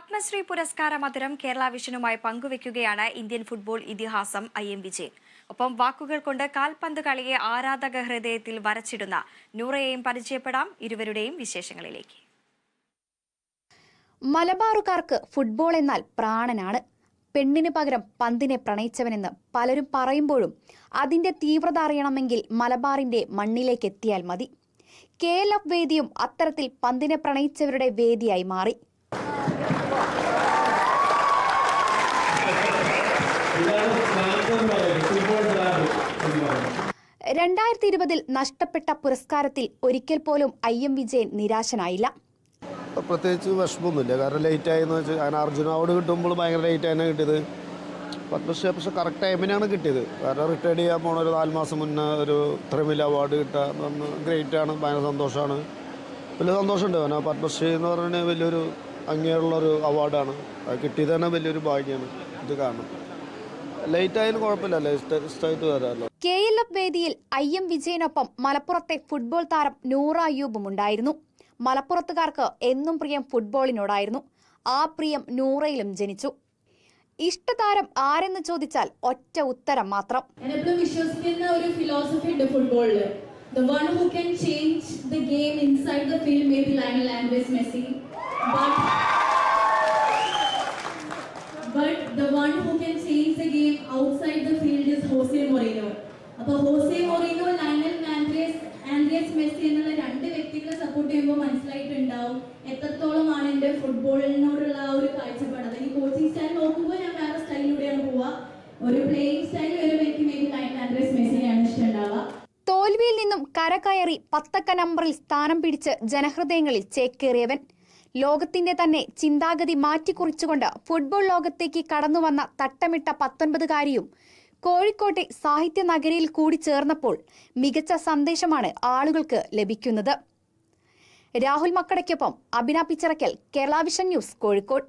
പത്മശ്രീ പുരസ്കാര മധുരം Kerala വിഷനുമായി പങ്കുവെക്കുകയാണ് Indian football ഇതിഹാസം IM വിജയൻ. ഒപ്പം വാക്കുകൾ കൊണ്ട് കാൽപന്ത് കളിയെ ആരാധക ഹൃദയത്തിൽ വരച്ചിടുന്ന നൂറയെയും പരിചയപ്പെടാം. ഇരുവരുടെയും വിശേഷങ്ങളിലേക്ക്. മലബാറുകാർക്ക് ഫുട്ബോൾ എന്നാൽ പ്രാണനാണ്. പെണ്ണിന് പകരം പന്തിനെ പ്രണയിച്ചവനെന്ന് പലരും പറയുമ്പോഴും അതിന്റെ തീവ്രത അറിയണമെങ്കിൽ മലബാറിന്റെ മണ്ണിലേക്ക് എത്തിയാൽ മതി. KLF വേദിയും അത്തരത്തിൽ പന്തിനെ പ്രണയിച്ചവരുടെ വേദിയായി മാറി. 2020 നഷ്ടപ്പെട്ട പുരസ്കാരത്തിൽ ഒരിക്കൽ പോലും IM വിജയൻ നിരാശനായില്ല. പ്രത്യേകിച്ച് വിഷമമൊന്നുമില്ല. കാരണം ലേറ്റ് ആയെന്ന് വെച്ചാൽ ഞാൻ അർജുന അവാർഡ് കിട്ടുമ്പോൾ ഭയങ്കര ലേറ്റ് ആയാണ് കിട്ടിയത്. പത്മശ്രീ പക്ഷേ കറക്റ്റ് ടൈമിനാണ് കിട്ടിയത്. കാരണം റിട്ടയർഡ് ചെയ്യാൻ പോണ ഒരു 4 മാസം മുന്നേ ഒരു ഇത്രയും വലിയ അവാർഡ് കിട്ടുക ഗ്രേറ്റ് ആണ്. ഭയങ്കര സന്തോഷമാണ്. വലിയ സന്തോഷമുണ്ട്. കാരണം പത്മശ്രീ എന്ന് പറഞ്ഞാൽ വലിയൊരു അങ്ങനെയുള്ളൊരു അവാർഡാണ്. അത് കിട്ടിയത് തന്നെ വലിയൊരു ഭാഗ്യമാണ്. ഇത് കാണും ലേറ്റ് ആയാലും കുഴപ്പമില്ല. ലേറ്റായിട്ട് വരാമല്ലോ. KLF വേദിയിൽ IM വിജയനൊപ്പം മലപ്പുറത്തെ ഫുട്ബോൾ താരം നൂറ അയ്യൂബും ഉണ്ടായിരുന്നു. മലപ്പുറത്തുകാർക്ക് എന്നും പ്രിയം ഫുട്ബോളിനോടായിരുന്നു. ആ പ്രിയം നൂറയിലും ജനിച്ചു. ഇഷ്ടതാരം ആരെന്ന് ചോദിച്ചാൽ ഒറ്റ ഉത്തരം മാത്രം. വിശ്വസിക്കുന്ന ഒരു ഫിലോസഫി ഉണ്ട് ഫുട്ബോളില്. The one who can change the game inside the field may be Lionel Andres Messi, but the one who can change the game outside the field is Jose Mourinho. അപ്പോൾ Jose Mourinho, Lionel Andres Messi എന്നുള്ള രണ്ട് വ്യക്തികളെ support ചെയ്യുമ്പോൾ മനസ്സിലായിട്ടുണ്ടാവും എത്രത്തോളമാണ് എൻ്റെ ഫുട്ബോളിനോടുള്ള ആ ഒരു കാഴ്ചപ്പാട്. അതായത് കോച്ചിങ് സ്റ്റൈൽ നോക്കുമ്പോൾ ഞാൻ വേറെ സ്റ്റൈലിലൂടെയാണ് പോവുക. ഒരു പ്ലേയിങ് സ്റ്റൈൽ വരുമ്പോൾ എനിക്ക് മേബി ലയണൽ ആൻഡ്രസ് മെസ്സിനെയാണ് ഇഷ്ടമുണ്ടാവുക. തോൽവിയിൽ നിന്നും കരകയറി 10 നമ്പറിൽ സ്ഥാനം പിടിച്ച് ജനഹൃദയങ്ങളിൽ ചേക്കേറിയവൻ. ലോകത്തിന്റെ തന്നെ ചിന്താഗതി മാറ്റിക്കുറിച്ചുകൊണ്ട് ഫുട്ബോൾ ലോകത്തേക്ക് കടന്നുവന്ന തട്ടമിട്ട 19കാരിയും കോഴിക്കോട്ടെ സാഹിത്യ നഗരിയിൽ കൂടി ചേർന്നപ്പോൾ മികച്ച സന്ദേശമാണ് ആളുകൾക്ക് ലഭിക്കുന്നത്. രാഹുൽ മക്കടയ്ക്കൊപ്പം അഭിന പിച്ചറക്കൽ, കേരള വിഷൻ ന്യൂസ്, കോഴിക്കോട്.